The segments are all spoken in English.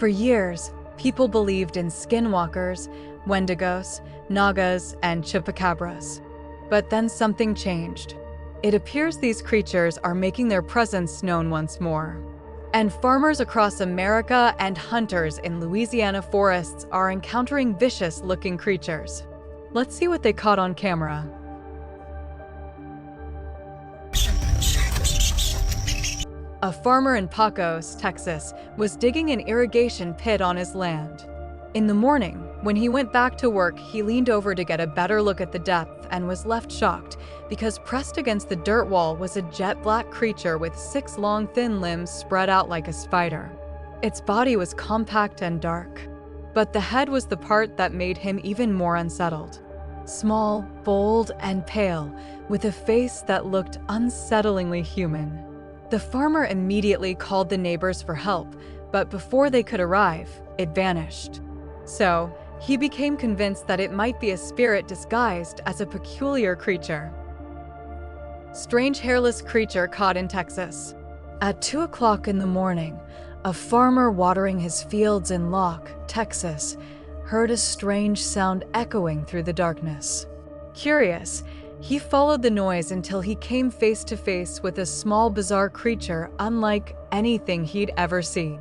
For years, people believed in skinwalkers, wendigos, nagas, and chupacabras. But then something changed. It appears these creatures are making their presence known once more. And farmers across America and hunters in Louisiana forests are encountering vicious-looking creatures. Let's see what they caught on camera. A farmer in Pecos, Texas, was digging an irrigation pit on his land. In the morning, when he went back to work, he leaned over to get a better look at the depth and was left shocked because pressed against the dirt wall was a jet-black creature with 6 long, thin limbs spread out like a spider. Its body was compact and dark, but the head was the part that made him even more unsettled. Small, bold, and pale, with a face that looked unsettlingly human. The farmer immediately called the neighbors for help, but before they could arrive, it vanished. So, he became convinced that it might be a spirit disguised as a peculiar creature. Strange hairless creature caught in Texas. At 2 o'clock in the morning, a farmer watering his fields in Locke, Texas, heard a strange sound echoing through the darkness. Curious, he followed the noise until he came face to face with a small, bizarre creature unlike anything he'd ever seen.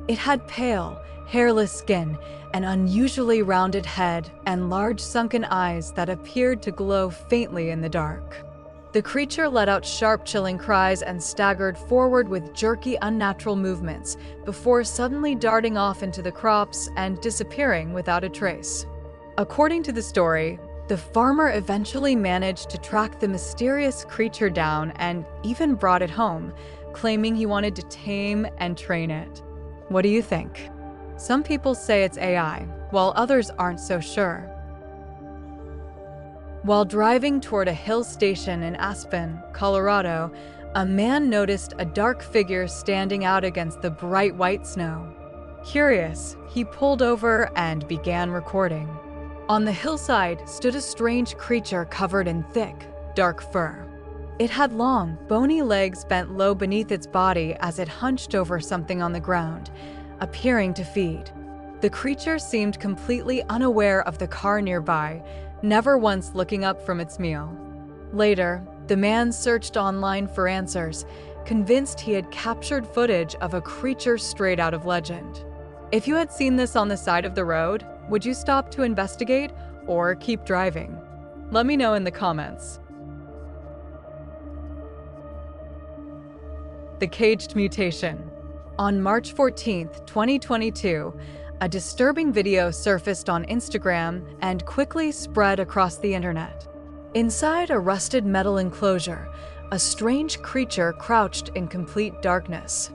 It had pale, hairless skin, an unusually rounded head, and large sunken eyes that appeared to glow faintly in the dark. The creature let out sharp, chilling cries and staggered forward with jerky, unnatural movements before suddenly darting off into the crops and disappearing without a trace. According to the story, the farmer eventually managed to track the mysterious creature down and even brought it home, claiming he wanted to tame and train it. What do you think? Some people say it's AI, while others aren't so sure. While driving toward a hill station in Aspen, Colorado, a man noticed a dark figure standing out against the bright white snow. Curious, he pulled over and began recording. On the hillside stood a strange creature covered in thick, dark fur. It had long, bony legs bent low beneath its body as it hunched over something on the ground, appearing to feed. The creature seemed completely unaware of the car nearby, never once looking up from its meal. Later, the man searched online for answers, convinced he had captured footage of a creature straight out of legend. If you had seen this on the side of the road, would you stop to investigate or keep driving? Let me know in the comments. The Caged Mutation. On March 14, 2022, a disturbing video surfaced on Instagram and quickly spread across the internet. Inside a rusted metal enclosure, a strange creature crouched in complete darkness.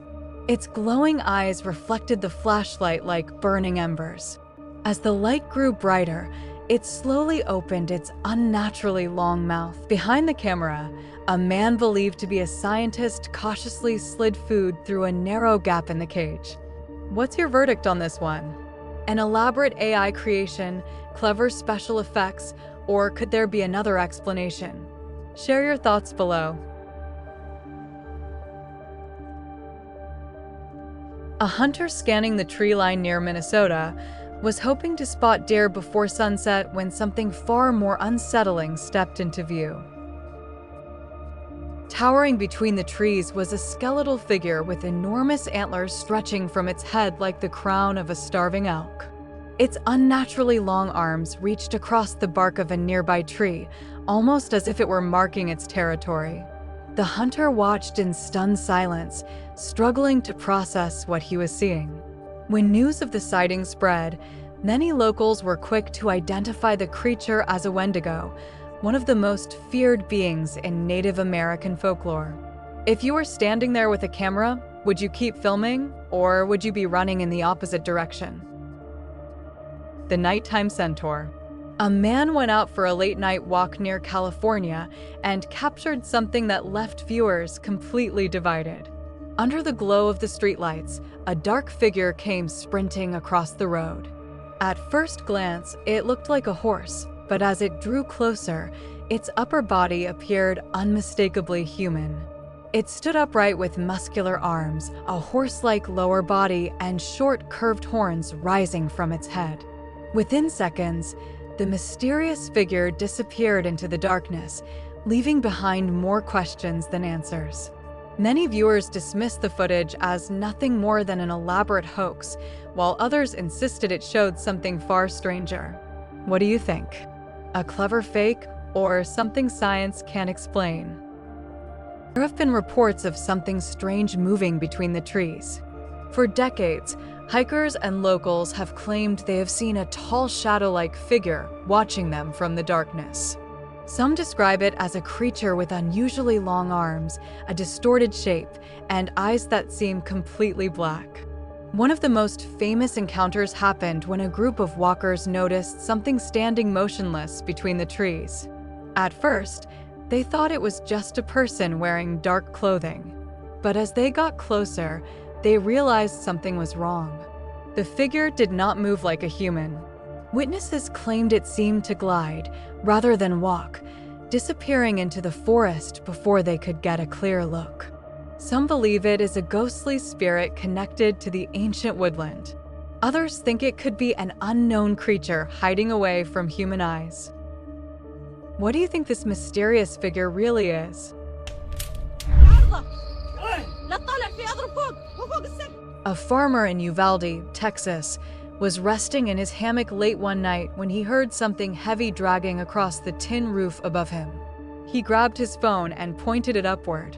Its glowing eyes reflected the flashlight like burning embers. As the light grew brighter, it slowly opened its unnaturally long mouth. Behind the camera, a man believed to be a scientist cautiously slid food through a narrow gap in the cage. What's your verdict on this one? An elaborate AI creation, clever special effects, or could there be another explanation? Share your thoughts below. A hunter scanning the tree line near Minnesota was hoping to spot deer before sunset when something far more unsettling stepped into view. Towering between the trees was a skeletal figure with enormous antlers stretching from its head like the crown of a starving elk. Its unnaturally long arms reached across the bark of a nearby tree, almost as if it were marking its territory. The hunter watched in stunned silence, struggling to process what he was seeing. When news of the sighting spread, many locals were quick to identify the creature as a Wendigo, one of the most feared beings in Native American folklore. If you were standing there with a camera, would you keep filming, or would you be running in the opposite direction? The Nighttime Centaur. A man went out for a late-night walk near California and captured something that left viewers completely divided. Under the glow of the streetlights, a dark figure came sprinting across the road. At first glance, it looked like a horse, but as it drew closer, its upper body appeared unmistakably human. It stood upright with muscular arms, a horse-like lower body, and short, curved horns rising from its head. Within seconds, the mysterious figure disappeared into the darkness, leaving behind more questions than answers. Many viewers dismissed the footage as nothing more than an elaborate hoax, while others insisted it showed something far stranger. What do you think? A clever fake or something science can't explain? There have been reports of something strange moving between the trees. For decades, hikers and locals have claimed they have seen a tall shadow-like figure watching them from the darkness. Some describe it as a creature with unusually long arms, a distorted shape, and eyes that seem completely black. One of the most famous encounters happened when a group of walkers noticed something standing motionless between the trees. At first, they thought it was just a person wearing dark clothing. But as they got closer, they realized something was wrong. The figure did not move like a human. Witnesses claimed it seemed to glide, rather than walk, disappearing into the forest before they could get a clear look. Some believe it is a ghostly spirit connected to the ancient woodland. Others think it could be an unknown creature hiding away from human eyes. What do you think this mysterious figure really is? A farmer in Uvalde, Texas, was resting in his hammock late one night when he heard something heavy dragging across the tin roof above him. He grabbed his phone and pointed it upward.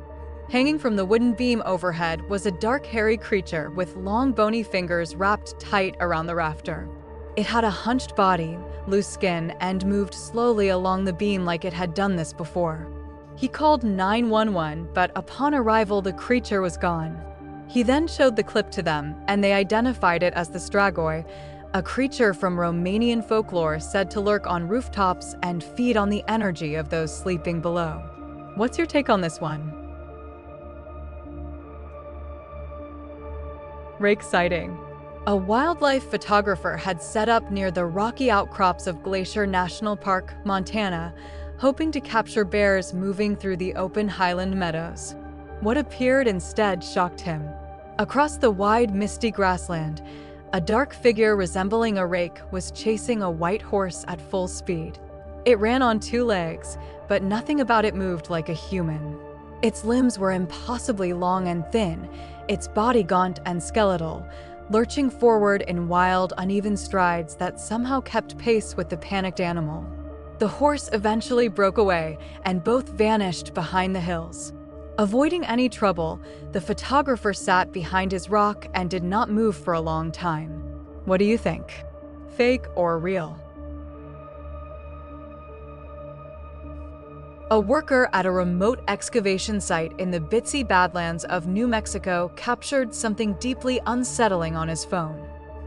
Hanging from the wooden beam overhead was a dark, hairy creature with long, bony fingers wrapped tight around the rafter. It had a hunched body, loose skin, and moved slowly along the beam like it had done this before. He called 911, but upon arrival, the creature was gone. He then showed the clip to them, and they identified it as the Stragoi, a creature from Romanian folklore said to lurk on rooftops and feed on the energy of those sleeping below. What's your take on this one? Rake sighting. A wildlife photographer had set up near the rocky outcrops of Glacier National Park, Montana, hoping to capture bears moving through the open highland meadows. What appeared instead shocked him. Across the wide, misty grassland, a dark figure resembling a rake was chasing a white horse at full speed. It ran on two legs, but nothing about it moved like a human. Its limbs were impossibly long and thin, its body gaunt and skeletal, lurching forward in wild, uneven strides that somehow kept pace with the panicked animal. The horse eventually broke away, and both vanished behind the hills. Avoiding any trouble, the photographer sat behind his rock and did not move for a long time. What do you think? Fake or real? A worker at a remote excavation site in the Bitsy Badlands of New Mexico captured something deeply unsettling on his phone.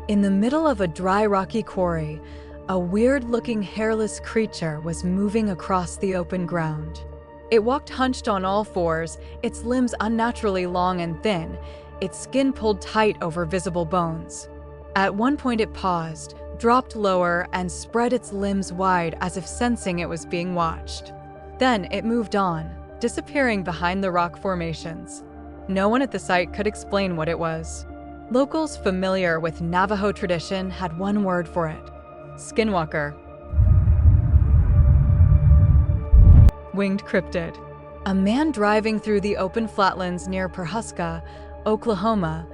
In the middle of a dry, rocky quarry, a weird-looking hairless creature was moving across the open ground. It walked hunched on all fours, its limbs unnaturally long and thin, its skin pulled tight over visible bones. At one point it paused, dropped lower, and spread its limbs wide as if sensing it was being watched. Then it moved on, disappearing behind the rock formations. No one at the site could explain what it was. Locals familiar with Navajo tradition had one word for it: skinwalker. Winged cryptid. A man driving through the open flatlands near Pawhuska, Oklahoma,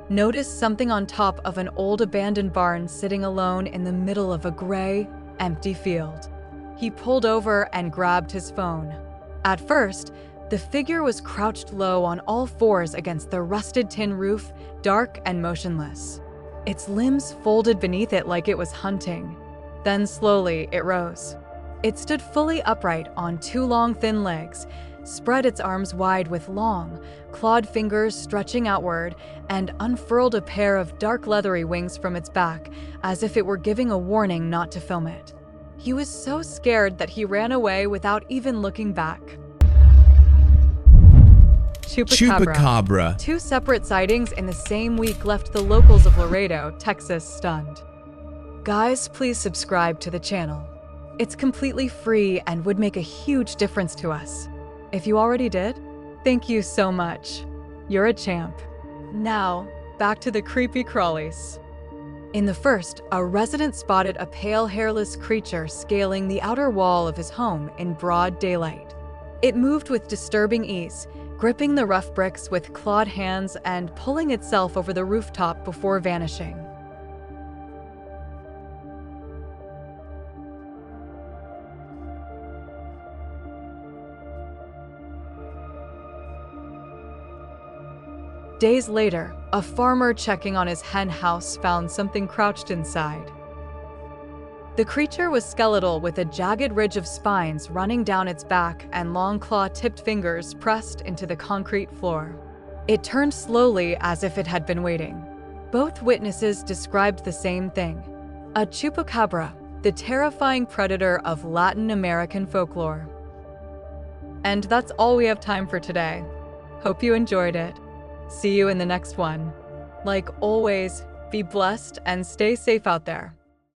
noticed something on top of an old abandoned barn sitting alone in the middle of a gray, empty field. He pulled over and grabbed his phone. At first, the figure was crouched low on all fours against the rusted tin roof, dark and motionless. Its limbs folded beneath it like it was hunting. Then slowly it rose. It stood fully upright on two long, thin legs, spread its arms wide with long, clawed fingers stretching outward, and unfurled a pair of dark, leathery wings from its back, as if it were giving a warning not to film it. He was so scared that he ran away without even looking back. Chupacabra. Two separate sightings in the same week left the locals of Laredo, Texas, stunned. Guys, please subscribe to the channel. It's completely free and would make a huge difference to us. If you already did, Thank you so much. You're a champ. Now, back to the creepy crawlies. In the first, a resident spotted a pale, hairless creature scaling the outer wall of his home in broad daylight. It moved with disturbing ease, gripping the rough bricks with clawed hands and pulling itself over the rooftop before vanishing. Days later, a farmer checking on his hen house found something crouched inside. The creature was skeletal with a jagged ridge of spines running down its back and long claw-tipped fingers pressed into the concrete floor. It turned slowly as if it had been waiting. Both witnesses described the same thing: a chupacabra, the terrifying predator of Latin American folklore. And that's all we have time for today. Hope you enjoyed it. See you in the next one. Like always, be blessed and stay safe out there.